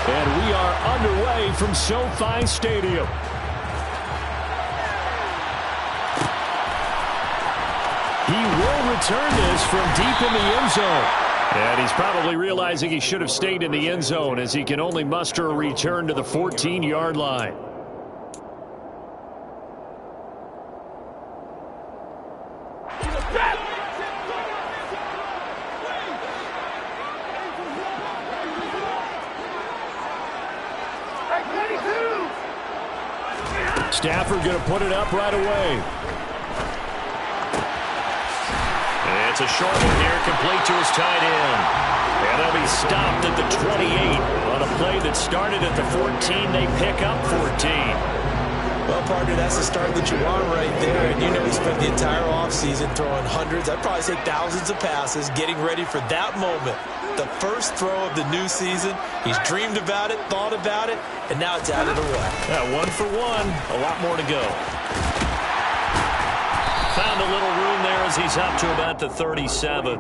And we are underway from SoFi Stadium. He will return this from deep in the end zone. And he's probably realizing he should have stayed in the end zone as he can only muster a return to the 14-yard line. Stafford going to put it up right away. It's a short one here, complete to his tight end. And they'll be stopped at the 28 on a play that started at the 14. They pick up 14. Well, partner, that's the start that you want right there. And you know he spent the entire offseason throwing hundreds, I'd probably say thousands of passes, getting ready for that moment. The first throw of the new season. He's dreamed about it, thought about it, and now it's out of the way. Yeah, 1 for 1. A lot more to go. Found a little room there as he's up to about the 37.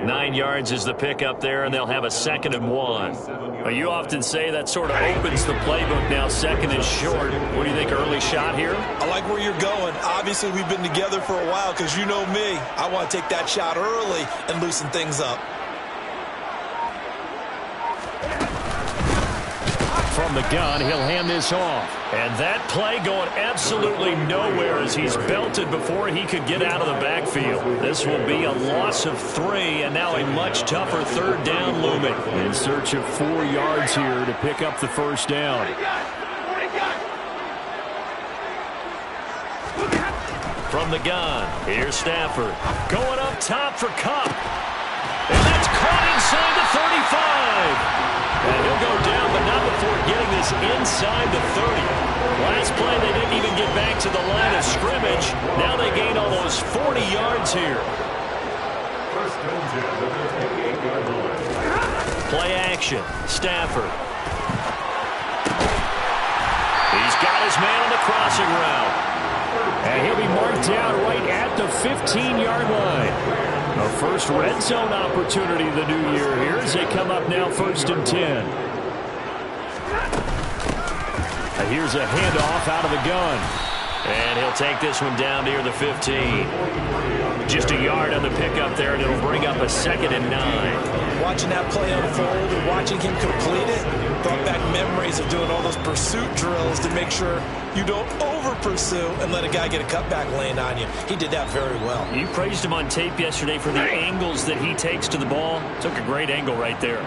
9 yards is the pickup there, and they'll have a 2nd and 1. Well, you often say that sort of opens the playbook now, 2nd and short. What do you think, early shot here? I like where you're going. Obviously, we've been together for a while because you know me. I want to take that shot early and loosen things up. From the gun, he'll hand this off. And that play going absolutely nowhere as he's belted before he could get out of the backfield. This will be a loss of 3, and now a much tougher 3rd down looming. In search of 4 yards here to pick up the 1st down. From the gun, here's Stafford. Going up top for Kupp. And that's caught inside the 35. And he'll go down, but not before getting this inside the 30. Last play, they didn't even get back to the line of scrimmage. Now they gain almost 40 yards here. Play action. Stafford. He's got his man on the crossing route. And he'll be marked down right at the 15-yard line. A first red zone opportunity the new year here as they come up now 1st and 10. And here's a handoff out of the gun. And he'll take this one down near the 15. Just a yard on the pickup there, and it'll bring up a 2nd and 9. Watching that play unfold and watching him complete it brought back memories of doing all those pursuit drills to make sure you don't over-pursue and let a guy get a cutback lane on you. He did that very well. You praised him on tape yesterday for the angles that he takes to the ball. Took a great angle right there.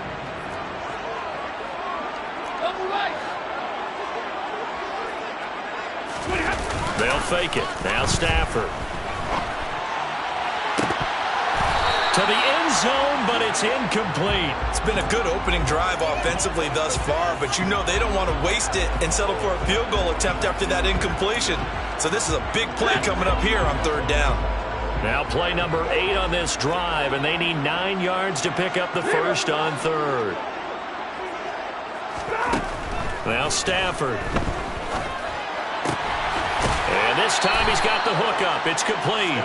They'll fake it. Now Stafford. To the end zone, but it's incomplete. It's been a good opening drive offensively thus far, but you know they don't want to waste it and settle for a field goal attempt after that incompletion. So this is a big play coming up here on 3rd down. Now play number 8 on this drive, and they need 9 yards to pick up the 1st on 3rd. Now Stafford. And this time he's got the hook up. It's complete.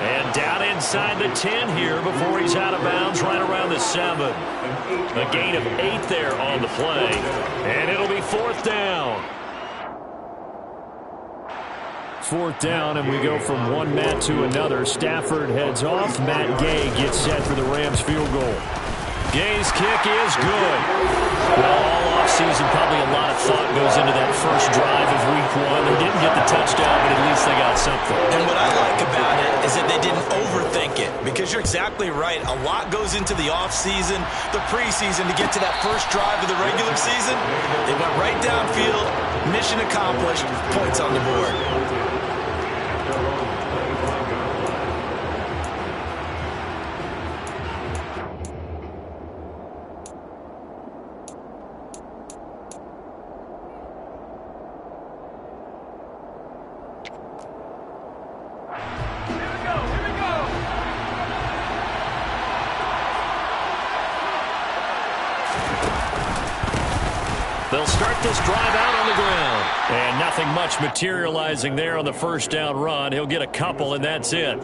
And down inside the 10 here before he's out of bounds right around the 7. A gain of 8 there on the play. And it'll be 4th down. 4th down, and we go from one Matt to another. Stafford heads off. Matt Gay gets set for the Rams field goal. Gay's kick is good. Well, all offseason, probably a lot of thought goes into that first drive of week 1. They didn't get the touchdown, but at least they got something. And what I like about it is that they didn't overthink it, because you're exactly right. A lot goes into the offseason, the preseason to get to that first drive of the regular season. They went right downfield, mission accomplished, points on the board. They'll start this drive out on the ground. And nothing much materializing there on the 1st down run. He'll get a couple, and that's it.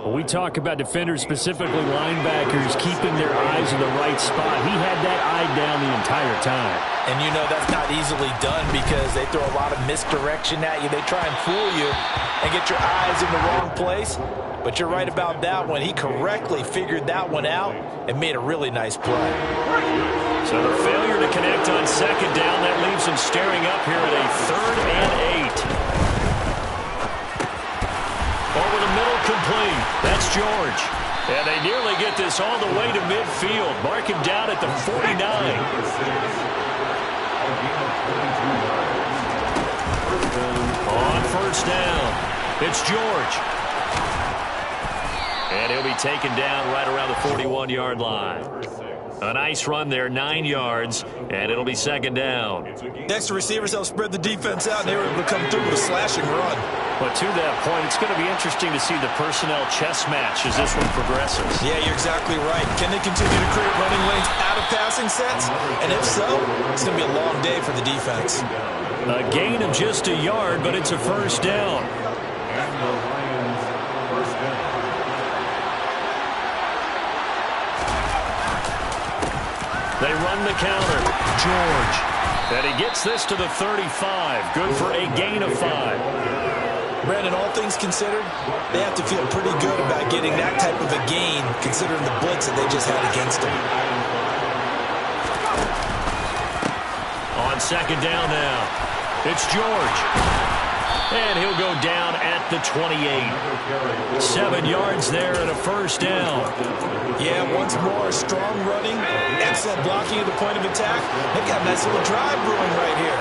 When we talk about defenders, specifically linebackers, keeping their eyes in the right spot, he had that eye down the entire time. And you know that's not easily done because they throw a lot of misdirection at you. They try and fool you and get your eyes in the wrong place. But you're right about that one. He correctly figured that one out and made a really nice play. So the failure to connect on second down, that leaves him staring up here at a 3rd and 8. Over the middle, complete. That's George. And they nearly get this all the way to midfield. Mark him down at the 49. On first down, it's George. And he'll be taken down right around the 41-yard line. A nice run there, 9 yards, and it'll be second down. Next, the receivers help spread the defense out, and they were able to come through with a slashing run. But to that point, it's going to be interesting to see the personnel chess match as this one progresses. Yeah, you're exactly right. Can they continue to create running lanes out of passing sets? And if so, it's going to be a long day for the defense. A gain of just a yard, but it's a first down. They run the counter. George. And he gets this to the 35. Good for a gain of 5. Brandon, all things considered, they have to feel pretty good about getting that type of a gain, considering the blitz that they just had against them. On second down now, it's George. And he'll go down at the 28. 7 yards there and a first down. Yeah, once more, strong running, excellent blocking at the point of attack. They've got a nice little drive brewing right here.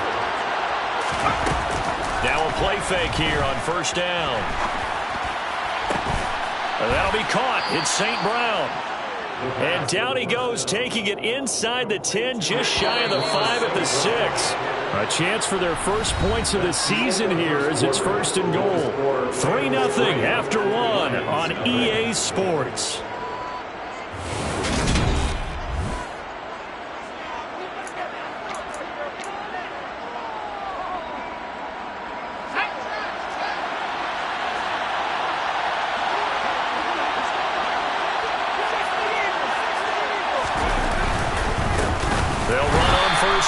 Now a play fake here on first down. That'll be caught. It's St. Brown. And down he goes, taking it inside the 10, just shy of the 5 at the 6. A chance for their first points of the season here as it's first and goal. 3-0 after 1 on EA Sports.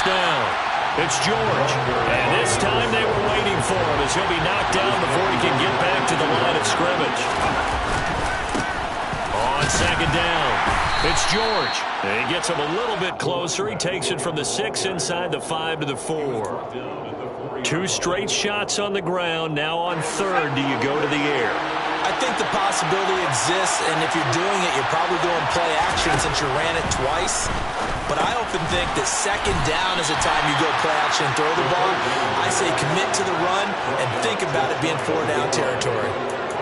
Down. It's George. And this time they were waiting for him as he'll be knocked down before he can get back to the line of scrimmage. On second down, it's George. And he gets him a little bit closer. He takes it from the 6 inside the 5 to the 4. 2 straight shots on the ground. Now on third, do you go to the air? I think the possibility exists, and if you're doing it, you're probably doing play action since you ran it twice. But I often think that second down is the time you go play action and throw the ball. I say commit to the run and think about it being 4-down territory.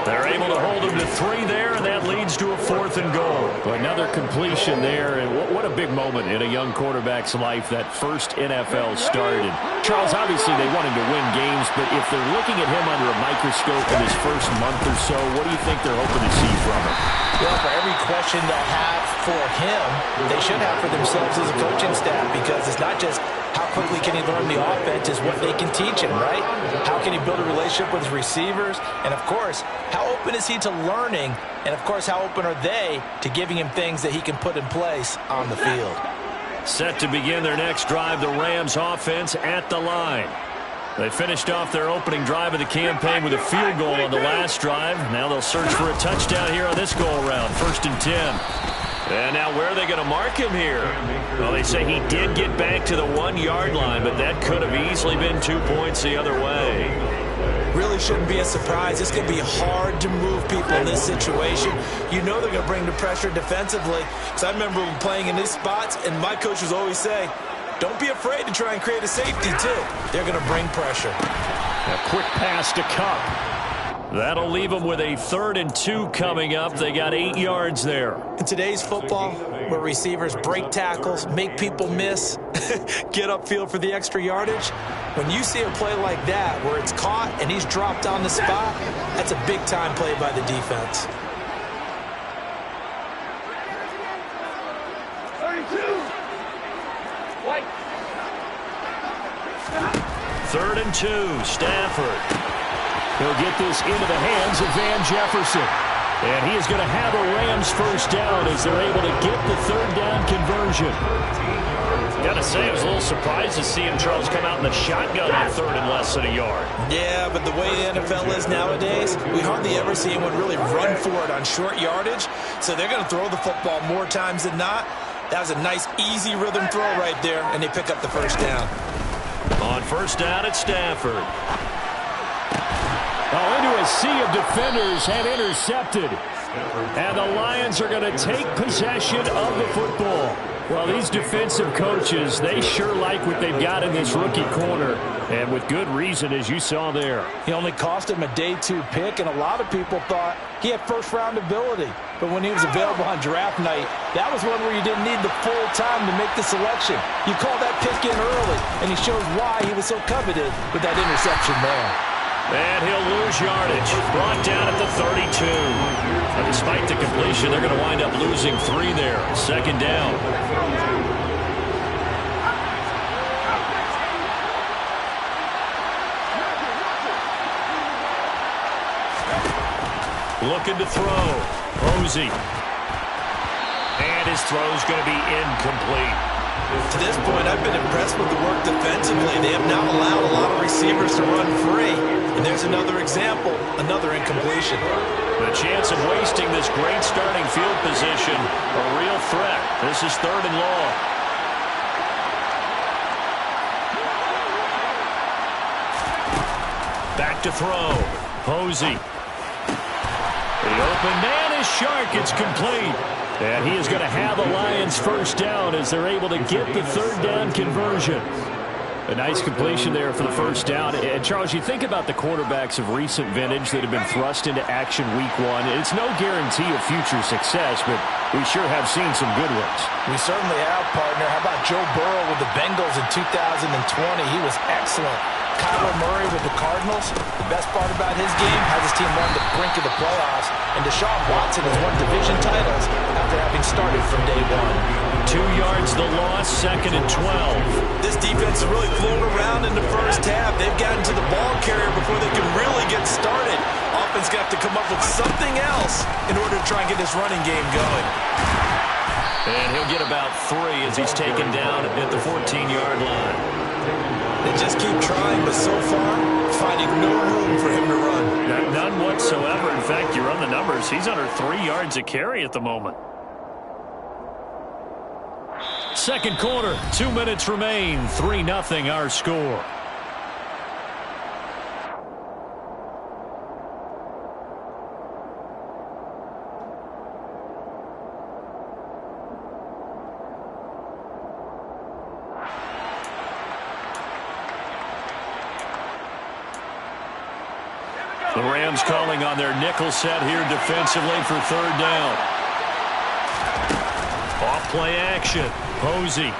They're able to hold him to 3 there, and that leads to a 4th and goal. Another completion there, and what a big moment in a young quarterback's life, that first NFL start. And Charles, obviously they want him to win games, but if they're looking at him under a microscope in his first month or so, what do you think they're hoping to see from him? Well, for every question they'll have for him, they should have for themselves as a coaching staff, because it's not just how quickly can he learn the offense, is what they can teach him, right? How can he build a relationship with his receivers? And, of course, how open is he to learning? And, of course, how open are they to giving him things that he can put in place on the field? Set to begin their next drive, the Rams offense at the line. They finished off their opening drive of the campaign with a field goal on the last drive. Now they'll search for a touchdown here on this go-around. 1st and 10. And now where are they going to mark him here? Well, they say he did get back to the 1-yard line, but that could have easily been 2 points the other way. Really shouldn't be a surprise. It's going to be hard to move people in this situation. You know they're going to bring the pressure defensively. Because I remember playing in these spots, and my coach was always saying, don't be afraid to try and create a safety, too. They're going to bring pressure. A quick pass to Kupp. That'll leave them with a 3rd and 2 coming up. They got 8 yards there. In today's football, where receivers break tackles, make people miss, get upfield for the extra yardage, when you see a play like that where it's caught and he's dropped on the spot, that's a big-time play by the defense. 3rd and 2, Stafford. He'll get this into the hands of Van Jefferson. And he is going to have a Rams first down as they're able to get the third down conversion. Got to say, I was a little surprised to see him, Charles, come out in the shotgun on third and less than a yard. Yeah, but the way the NFL is nowadays, we hardly ever see anyone really run for it on short yardage. So they're going to throw the football more times than not. That was a nice, easy rhythm throw right there, and they pick up the first down. On first down at Stafford. Oh, into a sea of defenders and intercepted. And the Lions are going to take possession of the football. Well, these defensive coaches, they sure like what they've got in this rookie corner. And with good reason, as you saw there. He only cost him a day 2 pick, and a lot of people thought he had first-round ability. But when he was available on draft night, that was one where you didn't need the full time to make the selection. You call that pick in early, and he shows why he was so coveted with that interception there. And he'll lose yardage. Brought down at the 32. And despite the completion, they're going to wind up losing 3 there. Second down. Looking to throw. Posey. And his throw's going to be incomplete. To this point, I've been impressed with the work defensively. They have now allowed a lot of receivers to run free. And there's another example, another incompletion. The chance of wasting this great starting field position, a real threat. This is third and long. Back to throw. Posey. The open man is Shark. It's complete. And he is going to have the Lions first down as they're able to get the third down conversion. A nice completion there for the first down. And, Charles, you think about the quarterbacks of recent vintage that have been thrust into action week 1. It's no guarantee of future success, but we sure have seen some good ones. We certainly have, partner. How about Joe Burrow with the Bengals in 2020? He was excellent. Kyler Murray with the Cardinals. The best part about his game has his team on the brink of the playoffs. And Deshaun Watson has won division titles after having started from day 1. 2 yards the loss, second and 12. This defense has really flown around in the first half. They've gotten to the ball carrier before they can really get started. Offense got to come up with something else in order to try and get this running game going. And he'll get about 3 as he's taken down at the 14-yard line. They just keep trying, but so far, finding no room for him to run. None whatsoever. In fact, you run the numbers. He's under 3 yards a carry at the moment. Second quarter, 2 minutes remain. 3-0 our score. The Rams calling on their nickel set here defensively for third down. Off-play action. Posey.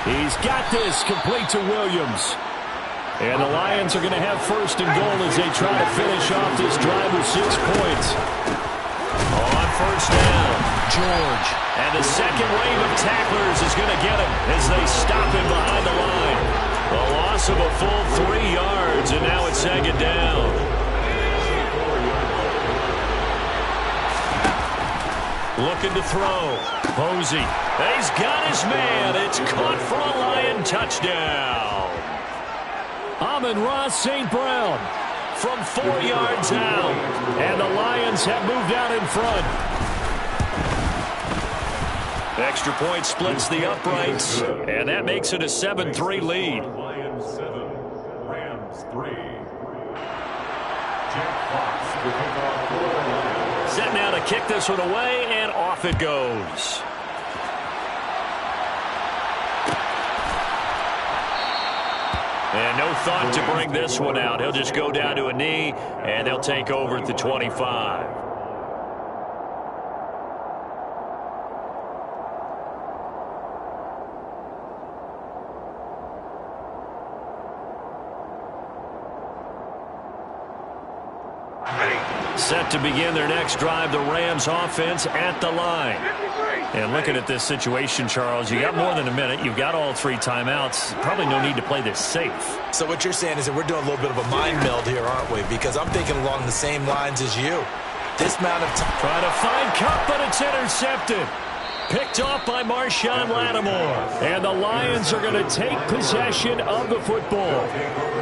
He's got this complete to Williams. And the Lions are going to have first and goal as they try to finish off this drive with 6 points. On first down, George. And the second wave of tacklers is going to get him as they stop him behind the line. A loss of a full 3 yards, and now it's second down. Looking to throw. Posey. He's got his man. It's caught for a Lion touchdown. Amon-Ra St. Brown from 4 yards out. And the Lions have moved out in front. Extra point splits the uprights, and that makes it a 7-3 lead. Lions 7, Rams 3. Jack Fox will kick off for the Lions. Set now to kick this one away, and off it goes. And no thought to bring this one out. He'll just go down to a knee, and they'll take over at the 25. Set to begin their next drive, the Rams offense at the line. And looking at this situation, Charles, you got more than a minute. You've got all 3 timeouts. Probably no need to play this safe. So what you're saying is that we're doing a little bit of a mind meld here, aren't we? Because I'm thinking along the same lines as you. This amount of time. Trying to find Kupp, but it's intercepted. Picked off by Marshawn Lattimore. And the Lions are going to take possession of the football.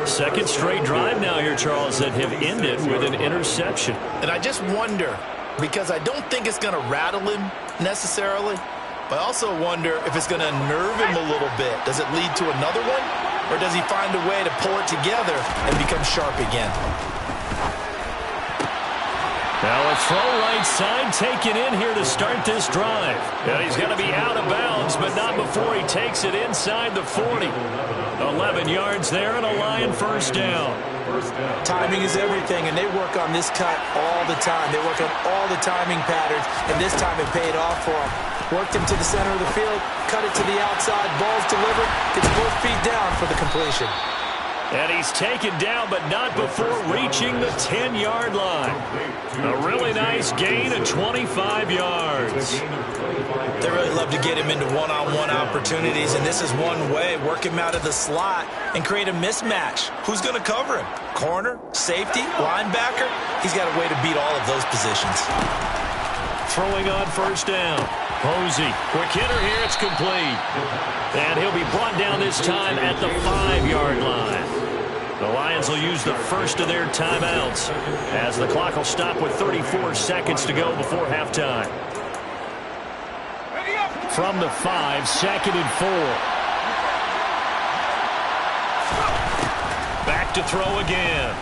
Second straight drive now here, Charles, that have ended with an interception. And I just wonder, because I don't think it's going to rattle him necessarily, but I also wonder if it's going to unnerve him a little bit. Does it lead to another one? Or does he find a way to pull it together and become sharp again? Now a throw right side taken in here to start this drive. And he's going to be out of bounds, but not before he takes it inside the 40. 11 yards there and a Lion first down. Timing is everything, and they work on this cut all the time. They work on all the timing patterns, and this time it paid off for them. Worked him to the center of the field, cut it to the outside, ball's delivered, gets both feet down for the completion. And he's taken down, but not before reaching the 10-yard line. A really nice gain of 25 yards. They really love to get him into one-on-one opportunities, and this is one way. Work him out of the slot and create a mismatch. Who's going to cover him? Corner, safety, linebacker? He's got a way to beat all of those positions. Throwing on first down. Posey, quick hitter here, it's complete. And he'll be brought down this time at the 5-yard line. The Lions will use the first of their timeouts as the clock will stop with 34 seconds to go before halftime. From the 5, 2nd and 4. Back to throw again.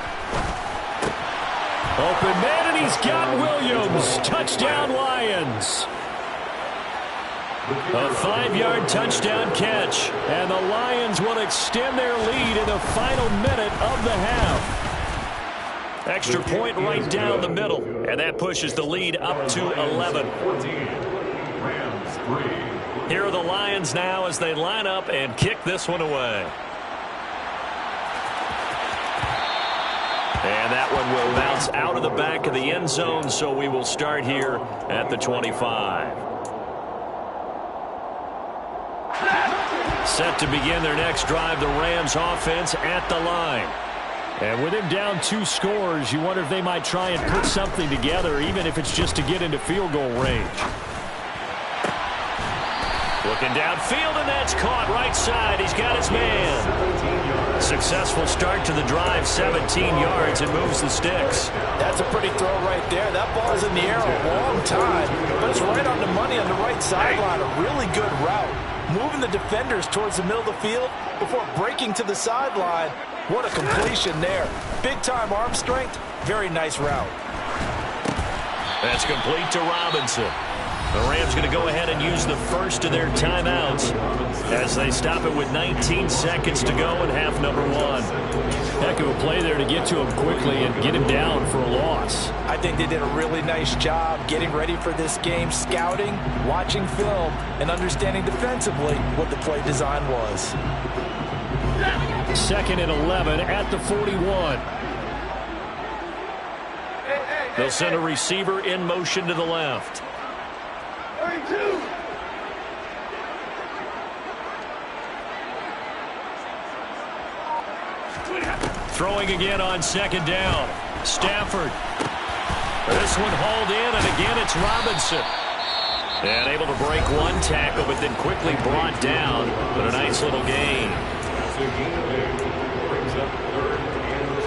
Open man, and he's got Williams. Touchdown, Lions. A 5-yard touchdown catch, and the Lions will extend their lead in the final minute of the half. Extra point right down the middle, and that pushes the lead up to 11. Here are the Lions now as they line up and kick this one away. And that one will bounce out of the back of the end zone, so we will start here at the 25. Set to begin their next drive, the Rams offense at the line. And with him down 2 scores, you wonder if they might try and put something together, even if it's just to get into field goal range. Looking downfield, and that's caught right side. He's got his man. Successful start to the drive, 17 yards, and moves the sticks. That's a pretty throw right there. That ball's in the air a long time, but it's right on the money on the right sideline. A really good route. Moving the defenders towards the middle of the field before breaking to the sideline. What a completion there. Big-time arm strength. Very nice route. That's complete to Robinson. The Rams going to go ahead and use the first of their timeouts as they stop it with 19 seconds to go in half number 1. Heck of a play there to get to him quickly and get him down for a loss. I think they did a really nice job getting ready for this game, scouting, watching film, and understanding defensively what the play design was. 2nd and 11 at the 41. They'll send a receiver in motion to the left. Throwing again on 2nd down. Stafford. This one hauled in, and again it's Robinson. And able to break one tackle, but then quickly brought down. But a nice little gain. Brings up 3rd and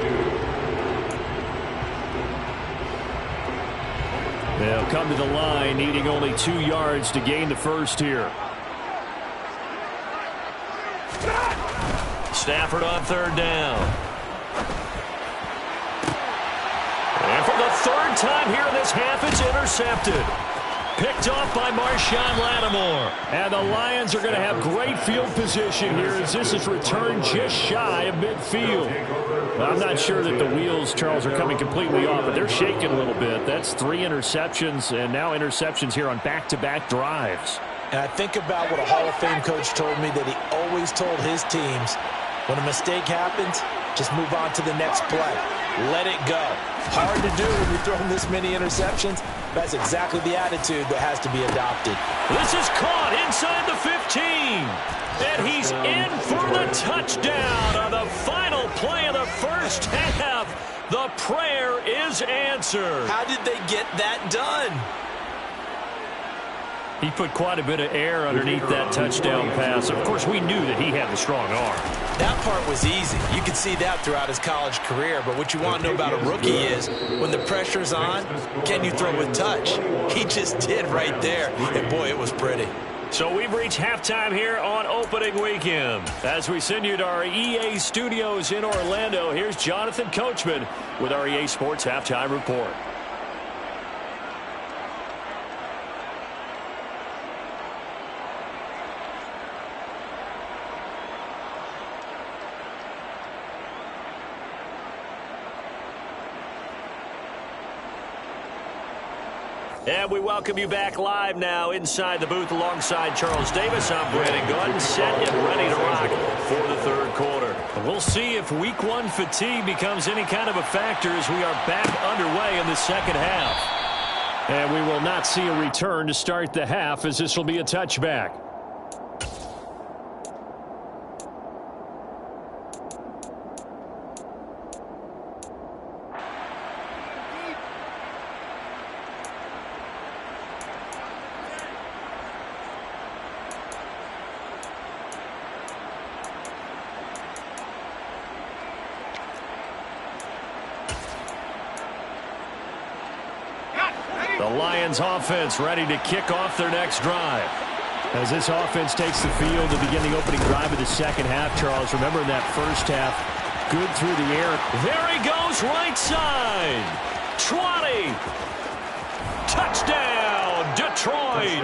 2. They'll come to the line, needing only 2 yards to gain the first here. Stafford on 3rd down. And for the 3rd time here in this half, it's intercepted. Picked off by Marshawn Lattimore. And the Lions are going to have great field position here as this is returned just shy of midfield. I'm not sure that the wheels, Charles, are coming completely off, but they're shaking a little bit. That's 3 interceptions, and now interceptions here on back-to-back drives. And I think about what a Hall of Fame coach told me, that he always told his teams, when a mistake happens, Just move on to the next play. Let it go. Hard to do when you're throwing this many interceptions. That's exactly the attitude that has to be adopted. This is caught inside the 15. And he's in for the touchdown on the final play of the first half. The prayer is answered. How did they get that done? He put quite a bit of air underneath that touchdown pass. Of course, we knew that he had the strong arm. That part was easy. You could see that throughout his college career. But what you want to know about a rookie is when the pressure's on, can you throw with touch? He just did right there. And, boy, it was pretty. So we've reached halftime here on opening weekend. As we send you to our EA studios in Orlando, here's Jonathan Coachman with our EA Sports Halftime Report. And we welcome you back live now inside the booth alongside Charles Davis. I'm Brandon Gaudin, set and ready to rock for the third quarter. We'll see if week one fatigue becomes any kind of a factor as we are back underway in the second half. And we will not see a return to start the half as this will be a touchback. The Lions offense ready to kick off their next drive. As this offense takes the field to begin the opening drive of the second half, Charles, remember in that first half, good through the air. There he goes, right side. 20. Touchdown, Detroit.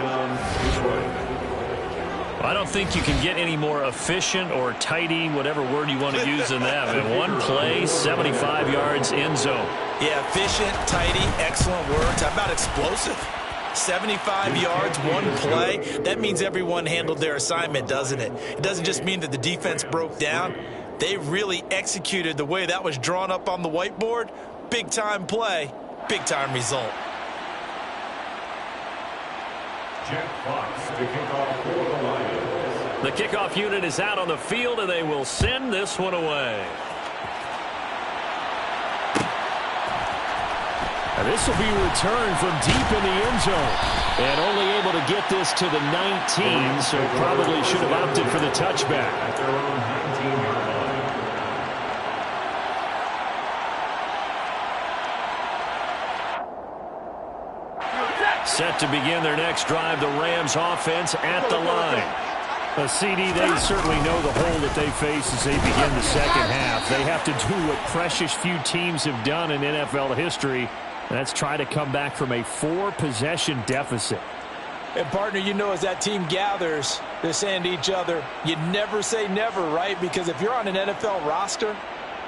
I don't think you can get any more efficient or tidy, whatever word you want to use in that. In one play, 75 yards, end zone. Yeah, efficient, tidy, excellent words. How about explosive? 75 yards, one play. That means everyone handled their assignment, doesn't it? It doesn't just mean that the defense broke down. They really executed the way that was drawn up on the whiteboard. Big-time play, big-time result. Jeff Fox to kick off for the Lions. The kickoff unit is out on the field, and they will send this one away. And this will be returned from deep in the end zone. And only able to get this to the 19, so probably should have opted for the touchback. At their own 19-yard line. Set to begin their next drive, the Rams offense at the line. A CD, they certainly know the hole that they face as they begin the second half. They have to do what precious few teams have done in NFL history. That's try to come back from a 4-possession deficit. And, partner, you know as that team gathers, they're saying to each other, you never say never, right? Because if you're on an NFL roster,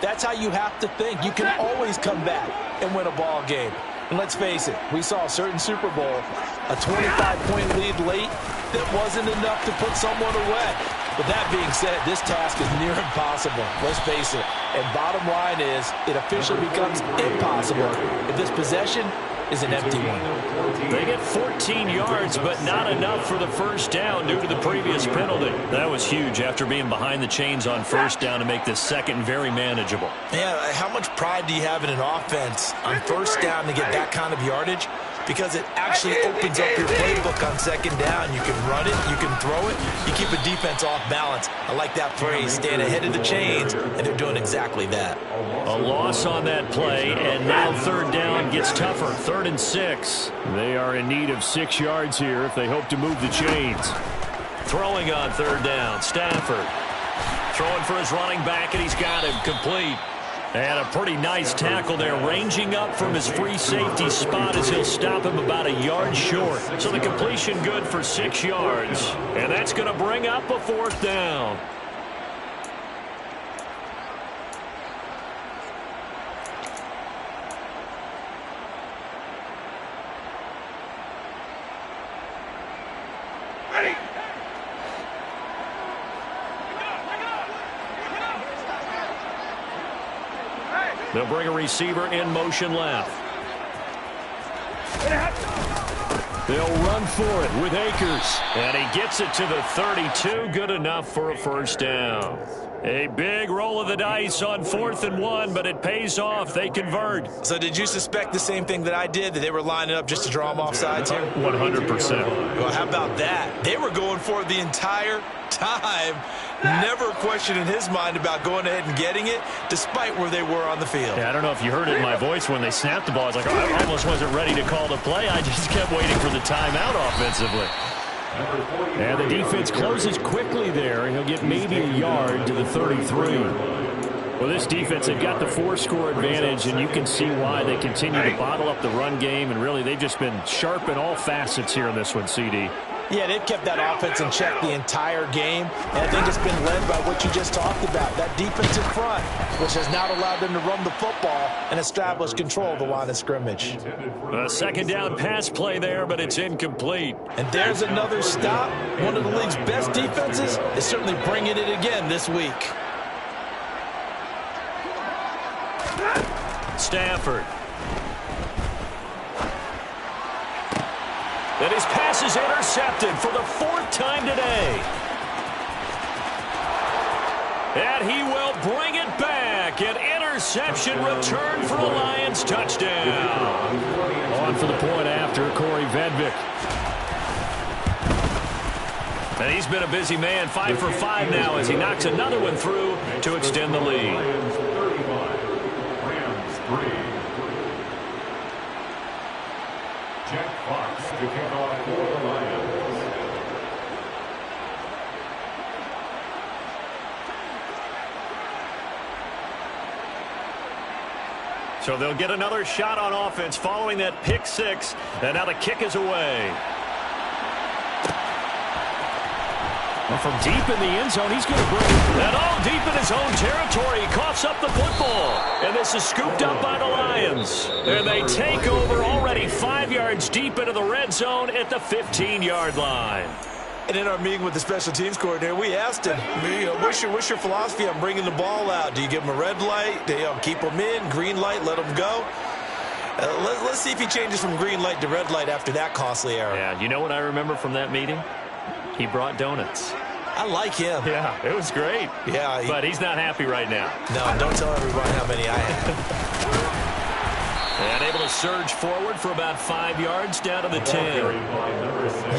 that's how you have to think. You can always come back and win a ball game. And let's face it, we saw a certain Super Bowl, a 25-point lead late that wasn't enough to put someone away. But that being said, this task is near impossible. Let's face it. And bottom line is, it officially becomes impossible if this possession is an empty one. They get 14 yards, but not enough for the first down due to the previous penalty. That was huge after being behind the chains on first down to make this second very manageable. Yeah, how much pride do you have in an offense on first down to get that kind of yardage? Because it actually opens up your playbook on second down. You can run it, you can throw it, you keep a defense off balance. I like that phrase, staying ahead of the chains, and they're doing exactly that. A loss on that play, and now third down gets tougher. 3rd and 6. They are in need of 6 yards here if they hope to move the chains. Throwing on third down, Stafford. Throwing for his running back, and he's got him complete. And a pretty nice tackle there, ranging up from his free safety spot as he'll stop him about a yard short. So the completion good for 6 yards. And that's going to bring up a 4th down. They'll bring a receiver in motion left. They'll run for it with Akers. And he gets it to the 32. Good enough for a first down. A big roll of the dice on 4th and 1, but it pays off. They convert. So did you suspect the same thing that I did, that they were lining up just to draw them off sides here? 100%. Well, how about that? They were going for it the entire time. Never a question in his mind about going ahead and getting it, despite where they were on the field. Yeah, I don't know if you heard it in my voice when they snapped the ball. I was like, oh, I almost wasn't ready to call the play. I just kept waiting for the timeout offensively. And the defense closes quickly there, and he'll get maybe a yard to the 33. Well, this defense, they've got the 4-score advantage, and you can see why they continue to bottle up the run game, and really they've just been sharp in all facets here in this one, CD. Yeah, they've kept that offense in check the entire game, and I think it's been led by what you just talked about, that defensive front, which has not allowed them to run the football and establish control of the line of scrimmage. A second down pass play there, but it's incomplete. And there's another stop. One of the league's best defenses is certainly bringing it again this week. Stafford. And his pass is intercepted for the 4th time today. And he will bring it back. An interception return for a Lions touchdown. On for the point after, Corey Vedvik. And he's been a busy man, 5 for 5 now as he knocks another one through to extend the lead. Jack Fox to kick off for the Lions. So they'll get another shot on offense following that pick 6. And now the kick is away. Well, from deep in the end zone, he's going to bring that all deep in his own territory. He coughs up the football. And this is scooped up by the Lions. And they take over already 5 yards deep into the red zone at the 15-yard line. And in our meeting with the special teams coordinator, we asked him, what's your philosophy on bringing the ball out? Do you give them a red light? Do you keep them in? Green light, let them go? Let's see if he changes from green light to red light after that costly error. Yeah, you know what I remember from that meeting? He brought donuts. I like him. Yeah, it was great. Yeah, but he's not happy right now. No, don't tell everybody how many I have. And able to surge forward for about 5 yards down to the 10.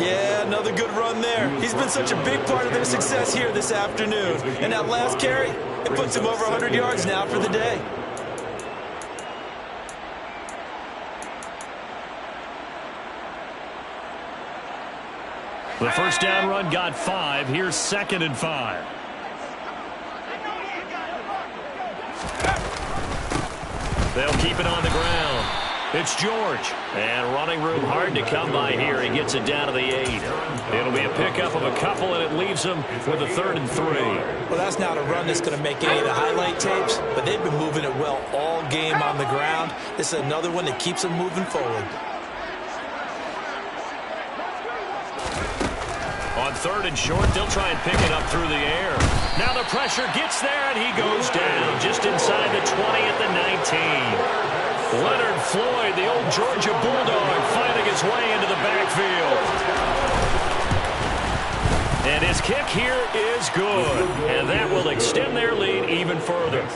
Yeah, another good run there. He's been such a big part of their success here this afternoon. And that last carry, it puts him over 100 yards now for the day. The first down run got 5. Here's 2nd and 5. They'll keep it on the ground. It's George. And running room hard to come by here. He gets it down to the 8. It'll be a pickup of a couple, and it leaves him with a 3rd and 3. Well, that's not a run that's going to make any of the highlight tapes, but they've been moving it well all game on the ground. This is another one that keeps them moving forward. On 3rd and short, they'll try and pick it up through the air. Now the pressure gets there, and he goes down just inside the 20 at the 19. Leonard Floyd, the old Georgia Bulldog, finding his way into the backfield. And his kick here is good, and that will extend their lead even further.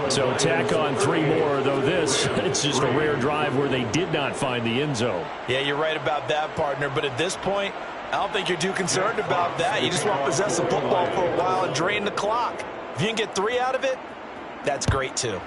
So tack on 3 more, though this, it's just a rare drive where they did not find the end zone. Yeah, you're right about that, partner, but at this point, I don't think you're too concerned about that. You just want to possess the football for a while and drain the clock. If you can get 3 out of it, that's great too.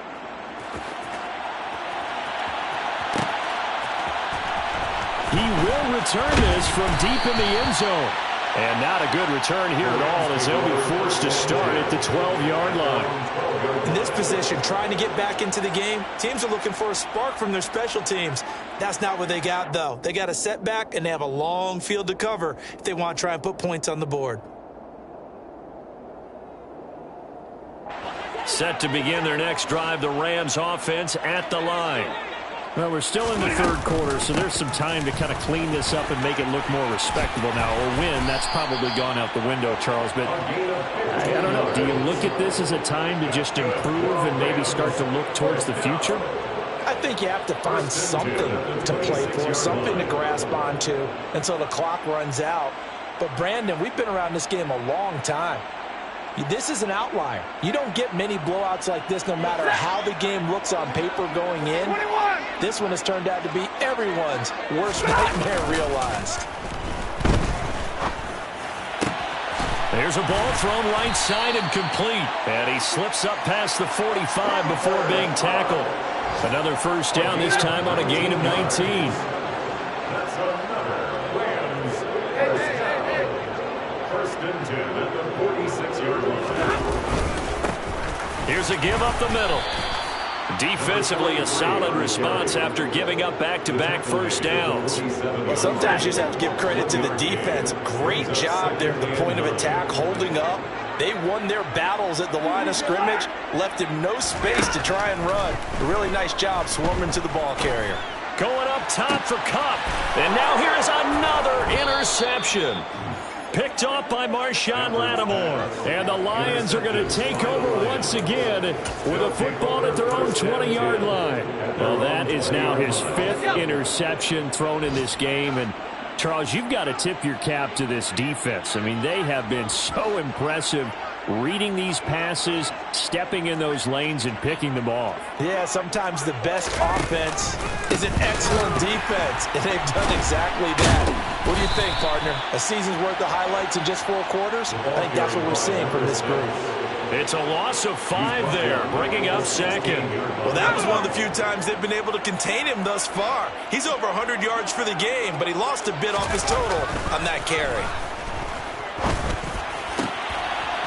He will return this from deep in the end zone. And not a good return here at all as they'll be forced to start at the 12-yard line. In this position, trying to get back into the game, teams are looking for a spark from their special teams. That's not what they got, though. They got a setback, and they have a long field to cover if they want to try and put points on the board. Set to begin their next drive, the Rams offense at the line. Well, we're still in the third quarter, so there's some time to kind of clean this up and make it look more respectable. Now, a win, that's probably gone out the window, Charles, but I don't know. Do you look at this as a time to just improve and maybe start to look towards the future? I think you have to find something to play for, something to grasp onto until the clock runs out. But, Brandon, we've been around this game a long time. This is an outlier. You don't get many blowouts like this no matter how the game looks on paper going in. This one has turned out to be everyone's worst nightmare realized. There's a ball thrown right side and complete. And he slips up past the 45 before being tackled. Another first down, this time on a gain of 19. That's another Rams. First and 10 at the 46-yard line. Here's a give up the middle. Defensively, a solid response after giving up back-to-back first downs. Well, sometimes you just have to give credit to the defense. Great job there at the point of attack, holding up. They won their battles at the line of scrimmage, left him no space to try and run. A really nice job swarming to the ball carrier. Going up top for Kupp. And now here is another interception. Picked off by Marshawn Lattimore. And the Lions are going to take over once again with a football at their own 20-yard line. Well, that is now his fifth interception thrown in this game. And Charles, you've got to tip your cap to this defense. I mean, they have been so impressive reading these passes, stepping in those lanes, and picking them off. Yeah, sometimes the best offense is an excellent defense, and they've done exactly that. What do you think, partner? A season's worth of highlights in just 4 quarters? I think that's what we're seeing from this group. It's a loss of 5 there, bringing up second. Well, that was one of the few times they've been able to contain him thus far. He's over 100 yards for the game, but he lost a bit off his total on that carry.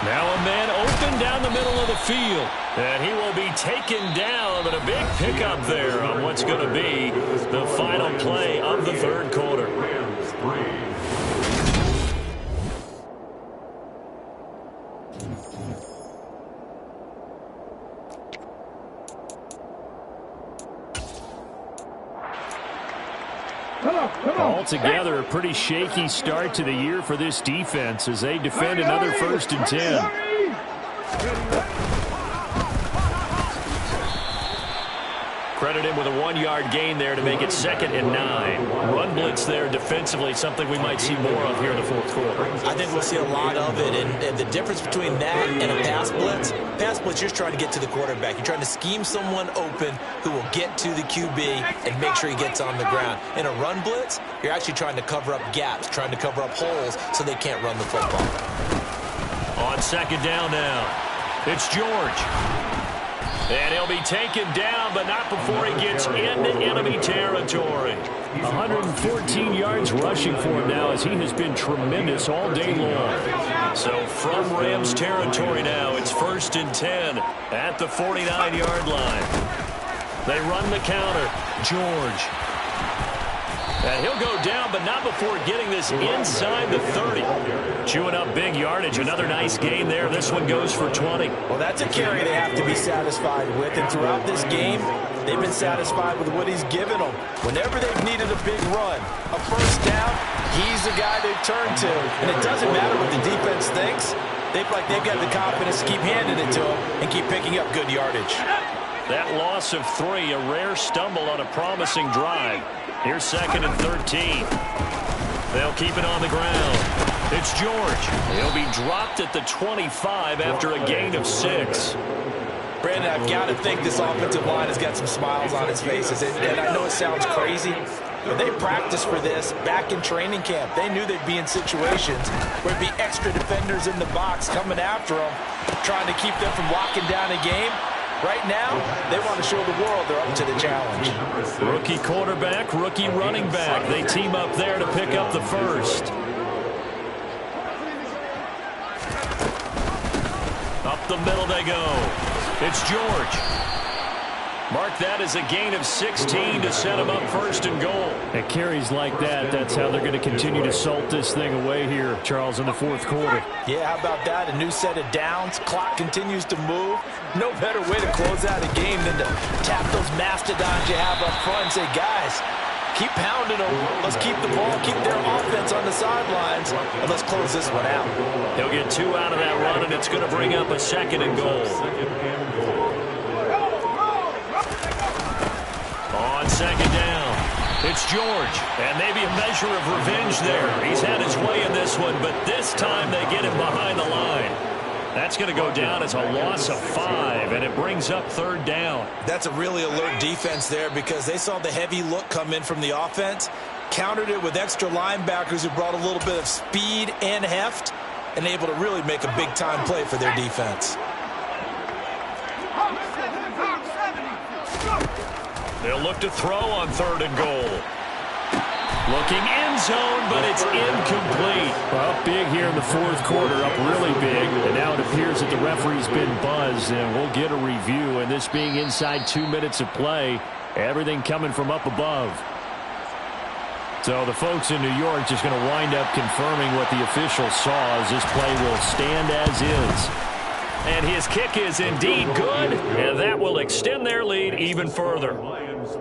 Now a man open down the middle of the field. And he will be taken down, but a big pickup there on what's going to be the final play of the third quarter. Altogether, a pretty shaky start to the year for this defense as they defend another 1st and 10. Credit him with a 1-yard gain there to make it 2nd and 9. Run blitz there defensively, something we might see more of here in the 4th quarter. I think we'll see a lot of it, and the difference between that and a pass blitz, you're just trying to get to the quarterback. You're trying to scheme someone open who will get to the QB and make sure he gets on the ground. In a run blitz, you're actually trying to cover up gaps, trying to cover up holes so they can't run the football. On 2nd down now, it's George. And he'll be taken down, but not before he gets into enemy territory. 114 yards rushing for him now as he has been tremendous all day long. So from Rams territory now, it's 1st and 10 at the 49-yard line. They run the counter. George. And he'll go down, but not before getting this inside the 30. Chewing up big yardage. Another nice gain there. This one goes for 20. Well, that's a carry they have to be satisfied with. And throughout this game, they've been satisfied with what he's given them. Whenever they've needed a big run, a first down, he's the guy they've turned to. And it doesn't matter what the defense thinks. They've got the confidence to keep handing it to him and keep picking up good yardage. That loss of 3, a rare stumble on a promising drive. Here's 2nd and 13. They'll keep it on the ground. It's George. He'll be dropped at the 25 after a gain of 6. Brandon, I've got to think this offensive line has got some smiles on its faces. And I know it sounds crazy, but they practiced for this back in training camp. They knew they'd be in situations where it'd be extra defenders in the box coming after them, trying to keep them from locking down a game. Right now, they want to show the world they're up to the challenge. Rookie quarterback, rookie running back. They team up there to pick up the first. Up the middle they go. It's George. Mark that as a gain of 16 to set them up first and goal. At carries like that, that's how they're going to continue to salt this thing away here, Charles, in the fourth quarter. Yeah, how about that? A new set of downs. Clock continues to move. No better way to close out a game than to tap those mastodons you have up front and say, guys, keep pounding them. Let's keep the ball, keep their offense on the sidelines, and let's close this one out. He'll get 2 out of that run, and it's going to bring up a second and goal. On second down, it's George, and maybe a measure of revenge there. He's had his way in this one, but this time they get him behind the line. That's going to go down as a loss of 5, and it brings up third down. That's a really alert defense there because they saw the heavy look come in from the offense, countered it with extra linebackers who brought a little bit of speed and heft, and able to really make a big-time play for their defense. They'll look to throw on third and goal. Looking end zone, but it's incomplete. Well, big here in the fourth quarter, up really big. And now it appears that the referee's been buzzed, and we'll get a review. And this being inside 2 minutes of play, everything coming from up above. So the folks in New York just going to wind up confirming what the official saw as this play will stand as is. And his kick is indeed good, and that will extend their lead even further.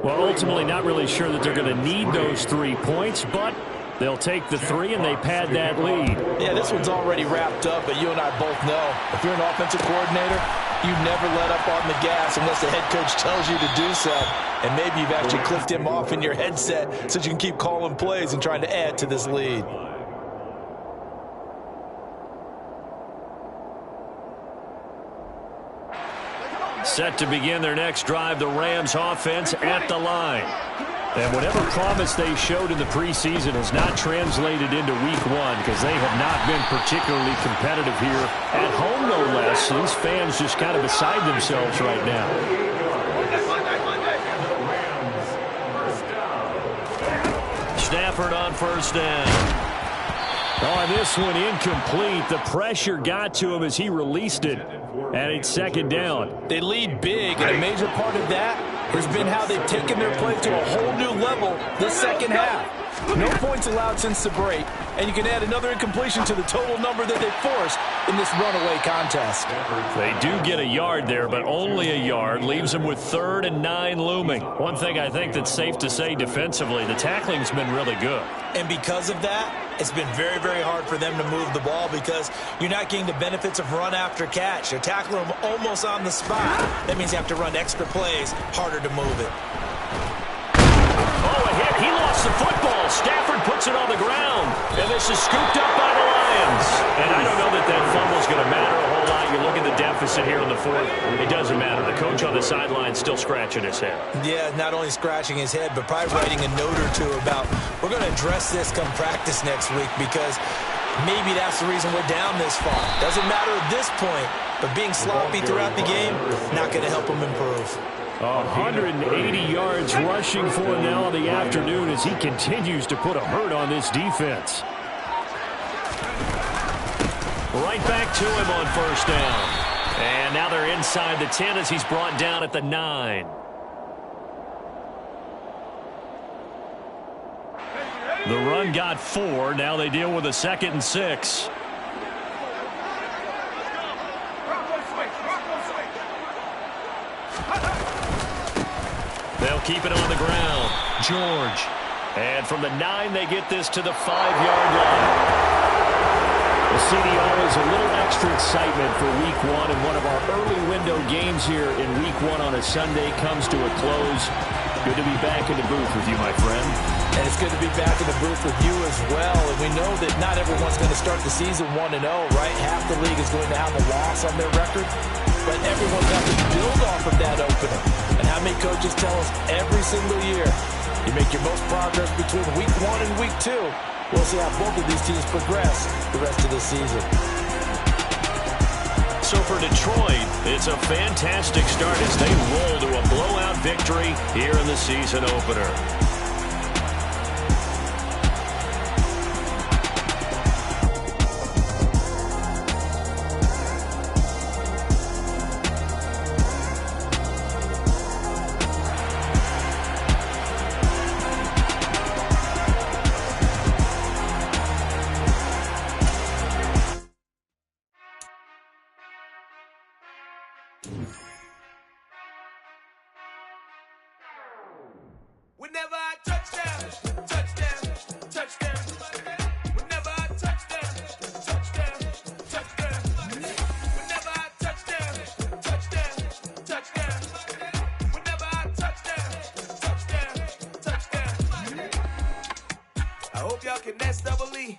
Well, ultimately not really sure that they're going to need those 3 points, but they'll take the 3 and they pad that lead. Yeah, this one's already wrapped up, but you and I both know if you're an offensive coordinator, you never let up on the gas unless the head coach tells you to do so. And maybe you've actually clicked him off in your headset so you can keep calling plays and trying to add to this lead. Set to begin their next drive, the Rams offense at the line. And whatever promise they showed in the preseason has not translated into week 1 because they have not been particularly competitive here at home, no less. These fans just kind of beside themselves right now. Stafford on first down. Oh, this one incomplete. The pressure got to him as he released it. And it's second down. They lead big, and a major part of that has been how they've taken their play to a whole new level this second half. No points allowed since the break, and you can add another incompletion to the total number that they forced in this runaway contest. They do get a yard there, but only a yard. Leaves them with 3rd and 9 looming. One thing I think that's safe to say defensively, the tackling's been really good. And because of that, it's been very, very hard for them to move the ball because you're not getting the benefits of run after catch. You're tackling them almost on the spot. That means you have to run extra plays, harder to move it. Oh, a hit. He lost the football. Stafford puts it on the ground. And this is scooped up by the Lions. And I don't know that that fumble's going to matter a whole lot. You look at the deficit here in the fourth. It doesn't matter. The coach on the sideline still scratching his head. Yeah, not only scratching his head, but probably writing a note or two about we're going to address this come practice next week because maybe that's the reason we're down this far. Doesn't matter at this point, but being sloppy throughout the game, not going to help him improve. 180 yards rushing for him now in the afternoon as he continues to put a hurt on this defense. Right back to him on first down. And now they're inside the 10 as he's brought down at the 9. The run got 4. Now they deal with a 2nd and 6. They'll keep it on the ground. George. And from the 9, they get this to the 5-yard line. The CD always a little extra excitement for week 1, and one of our early window games here in week 1 on a Sunday comes to a close. Good to be back in the booth with you, my friend. And it's good to be back in the booth with you as well. And we know that not everyone's going to start the season 1-0, right? Half the league is going to have a loss on their record. But everyone's got to build off of that opener. And how many coaches tell us every single year, you make your most progress between week 1 and week 2. We'll see how both of these teams progress the rest of the season. So for Detroit, it's a fantastic start as they roll to a blowout victory here in the season opener. Hope y'all can nest doubly,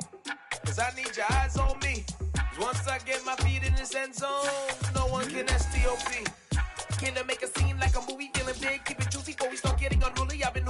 cause I need your eyes on me. Cause once I get my feet in this end zone, no one can STOP. Can I make a scene like a movie, feeling big, keep it juicy before we start getting unruly. I've been